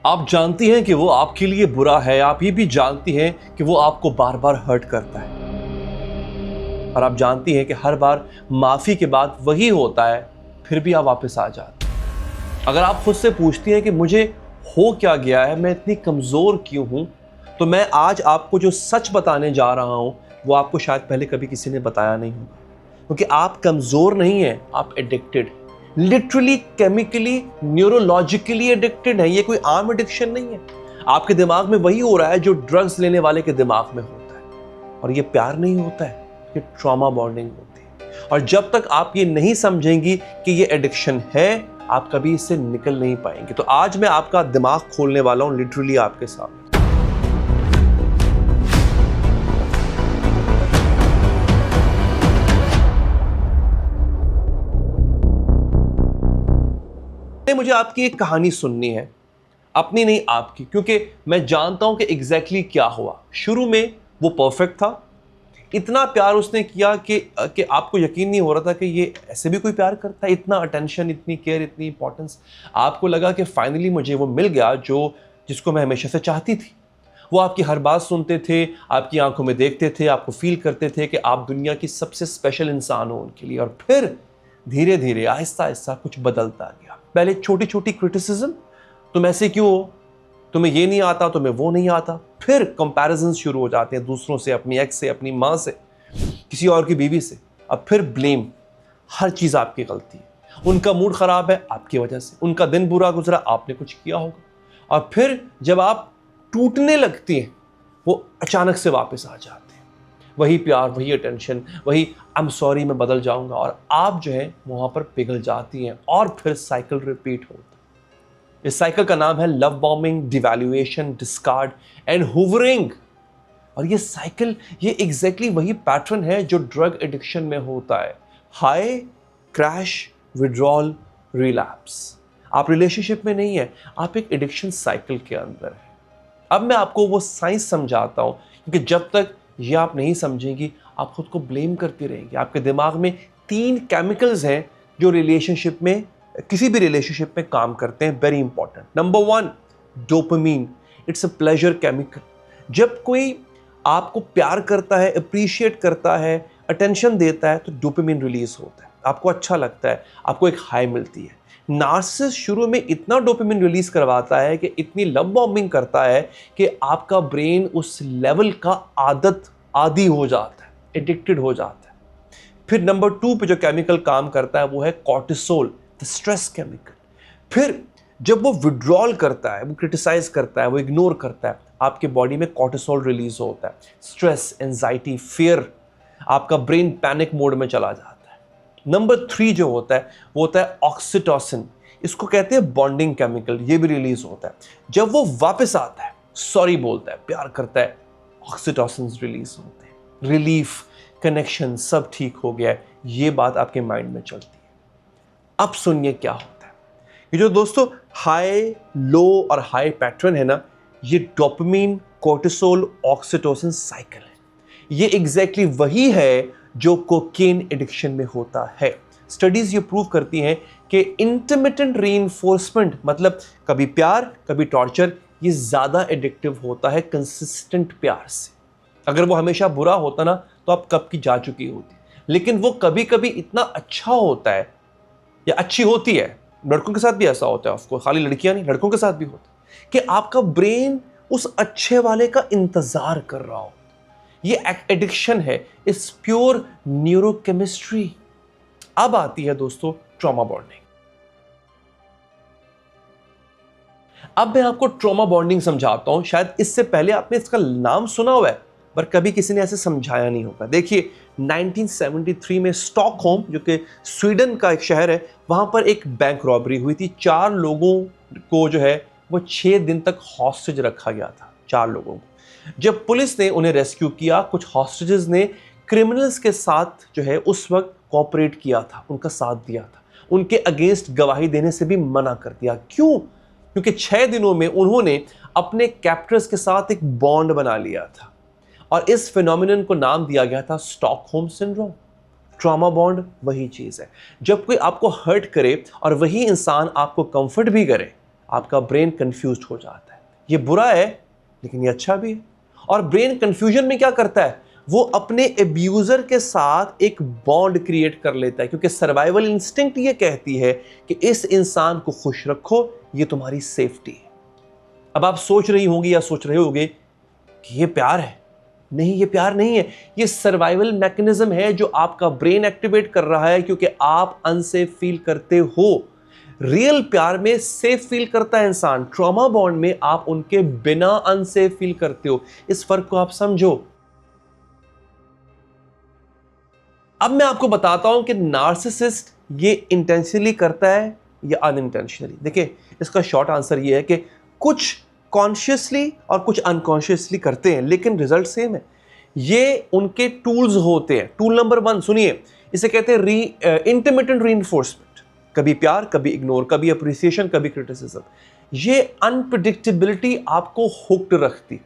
आप जानती हैं कि वो आपके लिए बुरा है, आप ये भी जानती हैं कि वो आपको बार बार हर्ट करता है, और आप जानती हैं कि हर बार माफ़ी के बाद वही होता है, फिर भी आप वापस आ जाते हैं। अगर आप खुद से पूछती हैं कि मुझे हो क्या गया है, मैं इतनी कमज़ोर क्यों हूँ, तो मैं आज आपको जो सच बताने जा रहा हूँ वो आपको शायद पहले कभी किसी ने बताया नहीं होगा। क्योंकि आप कमज़ोर नहीं हैं, आप addicted, literally chemically neurologically addicted है। ये कोई आम एडिक्शन नहीं है। आपके दिमाग में वही हो रहा है जो ड्रग्स लेने वाले के दिमाग में होता है, और ये प्यार नहीं होता है, ये ट्रॉमा बॉन्डिंग होती है। और जब तक आप ये नहीं समझेंगी कि ये एडिक्शन है, आप कभी इससे निकल नहीं पाएंगे। तो आज मैं आपका दिमाग खोलने वाला हूं, लिटरली आपके सामने। मुझे आपकी एक कहानी सुननी है, अपनी नहीं आपकी, क्योंकि मैं जानता हूं कि एग्जैक्टली क्या हुआ। शुरू में वो परफेक्ट था, इतना प्यार उसने किया कि आपको यकीन नहीं हो रहा था कि ये ऐसे भी कोई प्यार करता है। इतना अटेंशन, इतनी केयर, इतनी इंपॉर्टेंस। आपको लगा कि फाइनली मुझे वो मिल गया जिसको मैं हमेशा से चाहती थी। वो आपकी हर बात सुनते थे, आपकी आंखों में देखते थे, आपको फील करते थे कि आप दुनिया की सबसे स्पेशल इंसान हो उनके लिए। और फिर धीरे धीरे आहिस्ता आहिस्ता कुछ बदलता गया। पहले छोटी छोटी क्रिटिसिज्म, तुम ऐसे क्यों हो, तुम्हें ये नहीं आता, तुम्हें वो नहीं आता। फिर कंपैरिजन शुरू हो जाते हैं दूसरों से, अपनी एक्स से, अपनी माँ से, किसी और की बीवी से। अब फिर ब्लेम, हर चीज़ आपकी गलती है। उनका मूड खराब है आपकी वजह से, उनका दिन बुरा गुजरा, आपने कुछ किया होगा। और फिर जब आप टूटने लगती हैं, वो अचानक से वापस आ जाते हैं। वही प्यार, वही अटेंशन, वही आई एम सॉरी, मैं बदल जाऊंगा, और आप जो है वहां पर पिघल जाती हैं। और फिर साइकिल रिपीट होता है। इस साइकिल का नाम है love bombing, devaluation, discard and hoovering. और ये साइकिल, ये एग्जैक्टली वही पैटर्न है जो ड्रग एडिक्शन में होता है। High, crash, withdrawal, relapse. आप रिलेशनशिप में नहीं है, आप एक एडिक्शन साइकिल के अंदर है। अब मैं आपको वो साइंस समझाता हूं, क्योंकि जब तक ये आप नहीं समझेंगी, आप खुद को ब्लेम करती रहेंगी। आपके दिमाग में 3 केमिकल्स हैं जो रिलेशनशिप में, किसी भी रिलेशनशिप में काम करते हैं, very important. Number 1, dopamine. It's a pleasure chemical. जब कोई आपको प्यार करता है, अप्रिशिएट करता है, अटेंशन देता है, तो डोपामिन रिलीज होता है, आपको अच्छा लगता है, आपको एक हाई मिलती है। नार्सिसिस्ट शुरू में इतना डोपामिन रिलीज करवाता है, कि इतनी लव बॉम्बिंग करता है कि आपका ब्रेन उस लेवल का आदी हो जाता है, एडिक्टेड हो जाता है। फिर नंबर 2 पे जो केमिकल काम करता है वो है कॉर्टिसोल, द स्ट्रेस केमिकल। फिर जब वो विड्रॉल करता है, वो क्रिटिसाइज करता है, वो इग्नोर करता है, आपके बॉडी में कॉर्टिसोल रिलीज होता है। स्ट्रेस, एंजाइटी, फियर, आपका ब्रेन पैनिक मोड में चला जाता है। नंबर 3 जो होता है वो होता है ऑक्सीटोसिन। इसको कहते हैं बॉन्डिंग केमिकल, ये भी रिलीज होता है। जब वो वापस आता है, सॉरी बोलता है, प्यार करता है, ऑक्सीटोसिन रिलीज होते हैं। रिलीफ, कनेक्शन, सब ठीक हो गया है, ये बात आपके माइंड में चलती है। अब सुनिए क्या होता है। ये जो दोस्तों हाई, लो और हाई पैटर्न है ना, ये डोपामिन, कॉर्टिसोल, ऑक्सीटोसिन साइकिल है। ये एग्जैक्टली वही है जो कोकेन एडिक्शन में होता है। स्टडीज ये प्रूव करती हैं कि इंटरमिटेंट रीइंफोर्समेंट, मतलब कभी प्यार कभी टॉर्चर, ये ज्यादा एडिक्टिव होता है कंसिस्टेंट प्यार से। अगर वो हमेशा बुरा होता ना, तो आप कब की जा चुकी होती। लेकिन वो कभी कभी इतना अच्छा होता है, या अच्छी होती है, लड़कों के साथ भी ऐसा होता है, ऑफकोर्स, खाली लड़कियां नहीं, लड़कों के साथ भी होता है, कि आपका ब्रेन उस अच्छे वाले का इंतजार कर रहा हो। ये एडिक्शन है, इट्स प्योर न्यूरोकेमिस्ट्री। अब आती है दोस्तों ट्रॉमा बॉन्डिंग। अब मैं आपको ट्रॉमा बॉन्डिंग समझाता हूं। शायद इससे पहले आपने इसका नाम सुना हुआ है, पर कभी किसी ने ऐसे समझाया नहीं होगा। देखिए 1973 में स्टॉकहोम, जो कि स्वीडन का एक शहर है, वहां पर एक बैंक रॉबरी हुई थी। 4 लोगों को जो है वो 6 दिन तक हॉस्टेज रखा गया था, 4 लोगों को। जब पुलिस ने उन्हें रेस्क्यू किया, कुछ हॉस्टेजेस ने क्रिमिनल्स के साथ जो है उस वक्त कोऑपरेट किया था, उनका साथ दिया था, उनके अगेंस्ट गवाही देने से भी मना कर दिया। क्यों? क्योंकि 6 दिनों में उन्होंने अपने कैप्टर्स के साथ एक बॉन्ड बना लिया था, और इस फिनोमिनन को नाम दिया गया था स्टॉकहोम सिंड्रोम। ट्रॉमा बॉन्ड वही चीज है। जब कोई आपको हर्ट करे और वही इंसान आपको कंफर्ट भी करे, आपका ब्रेन कंफ्यूज्ड हो जाता है। ये बुरा है लेकिन ये अच्छा भी है। और ब्रेन कंफ्यूजन में क्या करता है, वो अपने एब्यूजर के साथ एक बॉन्ड क्रिएट कर लेता है, क्योंकि सर्वाइवल इंस्टिंक्ट ये कहती है कि इस इंसान को खुश रखो, ये तुम्हारी सेफ्टी है। अब आप सोच रही होंगी या सोच रहे होंगे कि ये प्यार है। नहीं, ये प्यार नहीं है, ये सर्वाइवल मैकेनिज्म है जो आपका ब्रेन एक्टिवेट कर रहा है, क्योंकि आप अनसेफ फील करते हो। रियल प्यार में सेफ फील करता है इंसान, ट्रॉमा बॉन्ड में आप उनके बिना अनसेफ फील करते हो। इस फर्क को आप समझो। अब मैं आपको बताता हूं कि नार्सिसिस्ट ये इंटेंशनली करता है या अनइंटेंशनली। देखिए, इसका शॉर्ट आंसर ये है कि कुछ कॉन्शियसली और कुछ अनकॉन्शियसली करते हैं, लेकिन रिजल्ट सेम है। ये उनके टूल्स होते हैं। टूल नंबर 1 सुनिए, इसे कहते हैं इंटरमिटेंट रीइंफोर्समेंट। कभी प्यार, कभी इग्नोर, कभी अप्रिसिएशन, कभी क्रिटिसिज्म। ये अनप्रेडिक्टेबिलिटी आपको हुक्ड रखती।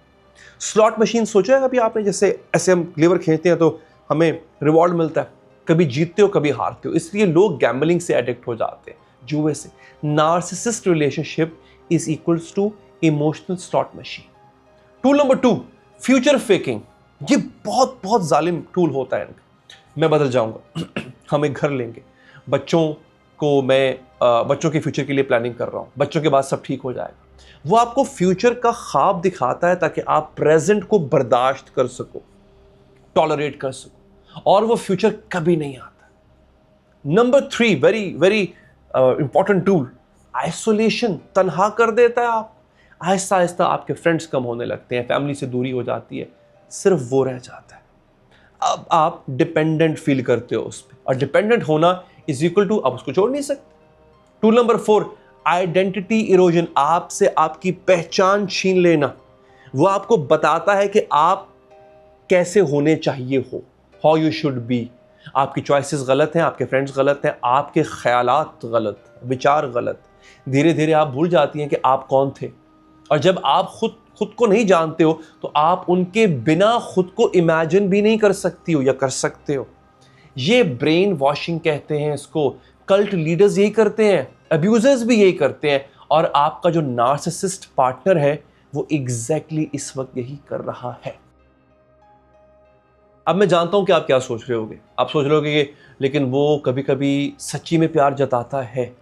स्लॉट मशीन सोचा है कभी आपने? जैसे ऐसे हम लीवर खींचते हैं तो हमें रिवॉर्ड मिलता है, कभी जीतते हो कभी हारते हो, इसलिए लोग गैम्बलिंग से एडिक्ट हो जाते हैं, जुए से। Narcissist relationship is equals to emotional slot machine. Tool number 2, future faking. ये बहुत बहुत जालिम टूल होता है इनका। मैं बदल जाऊंगा हम एक घर लेंगे, बच्चों के फ्यूचर के लिए प्लानिंग कर रहा हूं, बच्चों के बाद सब ठीक हो जाएगा। वो आपको फ्यूचर का ख्वाब दिखाता है ताकि आप प्रेजेंट को बर्दाश्त कर सको, टॉलरेट कर सको, और वो फ्यूचर कभी नहीं आता। Number 3, very very important tool, isolation. तन्हा कर देता है आप। आहिस्ता आहिस्ता आपके फ्रेंड्स कम होने लगते हैं, फैमिली से दूरी हो जाती है, सिर्फ वो रह जाता है। अब आप डिपेंडेंट फील करते हो उस पर, और डिपेंडेंट होना इज इक्वल टू आप उसको छोड़ नहीं सकते। Tool number 4, identity erosion. आपसे आपकी पहचान छीन लेना। वो आपको बताता है कि आप कैसे होने चाहिए हो, हाउ यू शुड बी। आपकी चॉइसेस गलत हैं, आपके फ्रेंड्स गलत हैं, आपके ख्यालात गलत, विचार गलत। धीरे धीरे आप भूल जाती हैं कि आप कौन थे। और जब आप खुद को नहीं जानते हो तो आप उनके बिना खुद को इमेजिन भी नहीं कर सकती हो या कर सकते हो। ये ब्रेन वॉशिंग कहते हैं इसको। कल्ट लीडर्स यही करते हैं, अब्यूजर्स भी यही करते हैं, और आपका जो नार्सिसिस्ट पार्टनर है वो एग्जैक्टली इस वक्त यही कर रहा है। अब मैं जानता हूं कि आप क्या सोच रहे होगे। आप सोच रहे होगे कि लेकिन वो कभी कभी सच्ची में प्यार जताता है,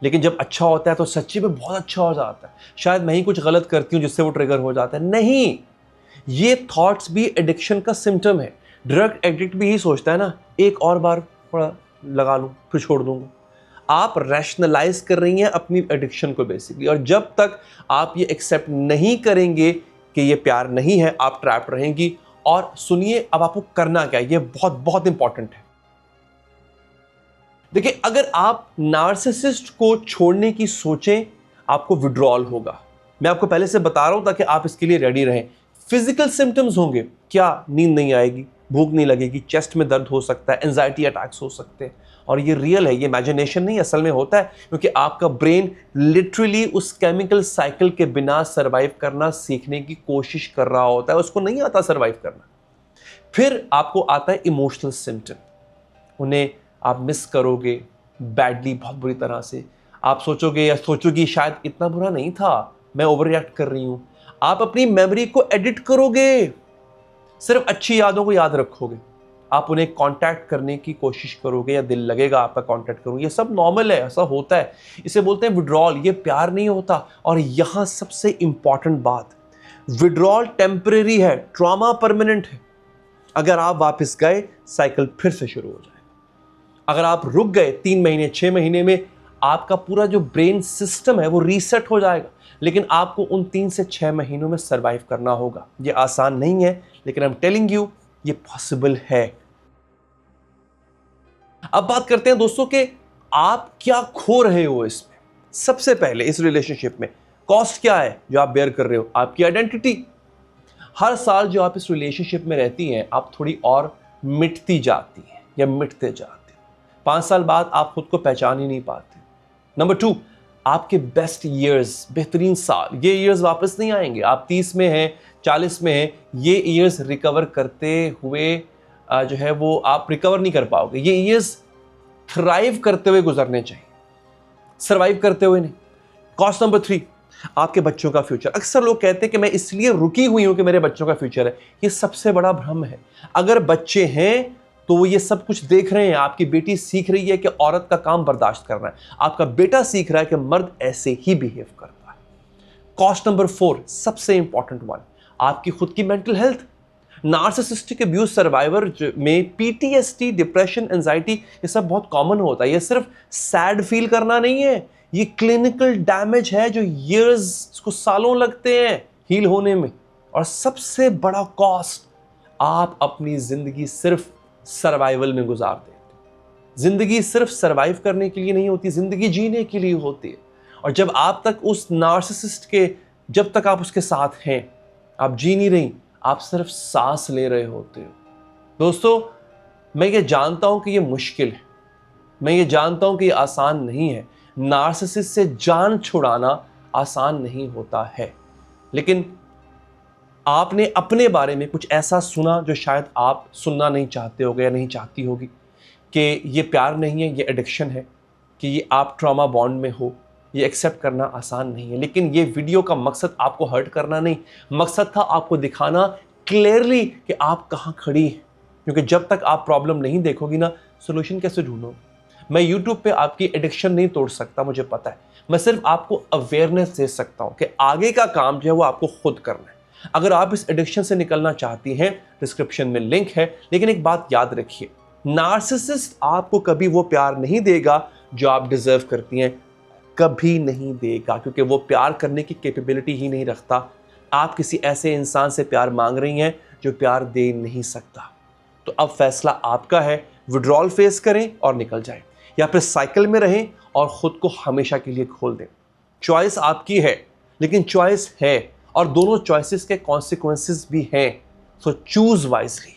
लेकिन जब अच्छा होता है तो सच्ची में बहुत अच्छा हो जाता है। शायद मैं ही कुछ गलत करती हूं जिससे वो ट्रिगर हो जाता है। नहीं, ये थॉट्स भी एडिक्शन का सिम्टम है। ड्रग एडिक्ट भी यही सोचता है ना, एक और बार थोड़ा लगा लूं फिर छोड़ दूंगा। आप रैशनलाइज कर रही हैं अपनी एडिक्शन को बेसिकली, और जब तक आप ये एक्सेप्ट नहीं करेंगे कि ये प्यार नहीं है, आप ट्रैप रहेंगी। और सुनिए, अब आपको करना क्या है, ये बहुत बहुत इंपॉर्टेंट है। देखिए, अगर आप नार्सिसिस्ट को छोड़ने की सोचें, आपको विड्रॉल होगा। मैं आपको पहले से बता रहा हूं ताकि आप इसके लिए रेडी रहें। फिजिकल सिम्टम्स होंगे, क्या नींद नहीं आएगी, भूख नहीं लगेगी, चेस्ट में दर्द हो सकता है, एंजाइटी अटैक्स हो सकते हैं। और ये रियल है, ये इमेजिनेशन नहीं, असल में होता है, क्योंकि आपका ब्रेन लिटरली उस केमिकल साइकिल के बिना सर्वाइव करना सीखने की कोशिश कर रहा होता है, उसको नहीं आता सर्वाइव करना। फिर आपको आता है इमोशनल सिम्टम। उन्हें आप मिस करोगे बैडली, बहुत बुरी तरह से। आप सोचोगे या सोचोगी शायद इतना बुरा नहीं था, मैं ओवर रिएक्ट कर रही हूं। आप अपनी मेमोरी को एडिट करोगे, सिर्फ अच्छी यादों को याद रखोगे। आप उन्हें कांटेक्ट करने की कोशिश करोगे या दिल लगेगा आपका कांटेक्ट करूँ, ये सब नॉर्मल है, ऐसा होता है। इसे बोलते हैं विड्रॉल। ये प्यार नहीं होता। और यहां सबसे इंपॉर्टेंट बात, विड्रॉल टेम्परेरी है, ट्रॉमा परमानेंट है। अगर आप वापस गए, साइकिल फिर से शुरू हो जाएगा। अगर आप रुक गए 3 महीने 6 महीने में, आपका पूरा जो ब्रेन सिस्टम है वो रीसेट हो जाएगा। लेकिन आपको उन 3 से 6 महीनों में सरवाइव करना होगा। ये आसान नहीं है, लेकिन आई एम टेलिंग यू, ये पॉसिबल है। अब बात करते हैं दोस्तों कि आप क्या खो रहे हो इसमें। सबसे पहले इस रिलेशनशिप में कॉस्ट क्या है जो आप बेयर कर रहे हो? आपकी आइडेंटिटी। हर साल जो आप इस रिलेशनशिप में रहती हैं, आप थोड़ी और मिटती जाती हैं या मिटते जाते हैं। 5 साल बाद आप खुद को पहचान ही नहीं पाते। नंबर 2, आपके बेस्ट ईयर्स, बेहतरीन साल, ये ईयर्स वापस नहीं आएंगे। आप 30 में हैं, 40 में हैं, ये ईयर्स रिकवर करते हुए जो है वो आप रिकवर नहीं कर पाओगे। ये ईयर्स थ्राइव करते हुए गुजरने चाहिए, सर्वाइव करते हुए नहीं। कॉस्ट नंबर 3, आपके बच्चों का फ्यूचर। अक्सर लोग कहते हैं कि मैं इसलिए रुकी हुई हूं कि मेरे बच्चों का फ्यूचर है। ये सबसे बड़ा भ्रम है। अगर बच्चे हैं तो वो ये सब कुछ देख रहे हैं। आपकी बेटी सीख रही है कि औरत का काम बर्दाश्त करना है, आपका बेटा सीख रहा है कि मर्द ऐसे ही बिहेव करता है। कॉस्ट नंबर 4, सबसे इंपॉर्टेंट वन, आपकी खुद की mental health. Narcissistic abuse survivor में पीटीएसडी, डिप्रेशन, एंजाइटी, ये सब बहुत कॉमन होता है। ये सिर्फ सैड फील करना नहीं है, ये क्लिनिकल डैमेज है जो ईयर्स, इसको सालों लगते हैं हील होने में। और सबसे बड़ा कॉस्ट, आप अपनी जिंदगी सिर्फ सर्वाइवल में गुजार देते हो। जिंदगी सिर्फ सर्वाइव करने के लिए नहीं होती, जिंदगी जीने के लिए होती है। और जब आप तक उस नार्सिसिस्ट के, जब तक आप उसके साथ हैं, आप जी नहीं रही, आप सिर्फ सांस ले रहे होते हो। दोस्तों, मैं ये जानता हूं कि ये मुश्किल है, मैं ये जानता हूं कि ये आसान नहीं है। नार्सिसिस्ट से जान छुड़ाना आसान नहीं होता है, लेकिन आपने अपने बारे में कुछ ऐसा सुना जो शायद आप सुनना नहीं चाहते होगे या नहीं चाहती होगी, कि ये प्यार नहीं है, ये एडिक्शन है, कि ये आप ट्रॉमा बॉन्ड में हो। ये एक्सेप्ट करना आसान नहीं है, लेकिन ये वीडियो का मकसद आपको हर्ट करना नहीं, मकसद था आपको दिखाना क्लियरली कि आप कहाँ खड़ी हैं। क्योंकि जब तक आप प्रॉब्लम नहीं देखोगी ना, सोल्यूशन कैसे ढूंढोगे। मैं यूट्यूब पे आपकी एडिक्शन नहीं तोड़ सकता, मुझे पता है। मैं सिर्फ आपको अवेयरनेस दे सकता हूँ कि आगे का काम जो है वो आपको खुद करना है। अगर आप इस एडिक्शन से निकलना चाहती हैं, डिस्क्रिप्शन में लिंक है। लेकिन एक बात याद रखिए, नार्सिसिस्ट आपको कभी वो प्यार नहीं देगा जो आप डिजर्व करती हैं, कभी नहीं देगा, क्योंकि वो प्यार करने की कैपेबिलिटी ही नहीं रखता। आप किसी ऐसे इंसान से प्यार मांग रही हैं जो प्यार दे नहीं सकता। तो अब फैसला आपका है, विड्रॉल फेस करें और निकल जाएं, या फिर साइकिल में रहें और खुद को हमेशा के लिए खोल दें। चॉइस आपकी है, लेकिन चॉइस है और दोनों चॉइसेस के कॉन्सिक्वेंसेस भी हैं। So choose wisely.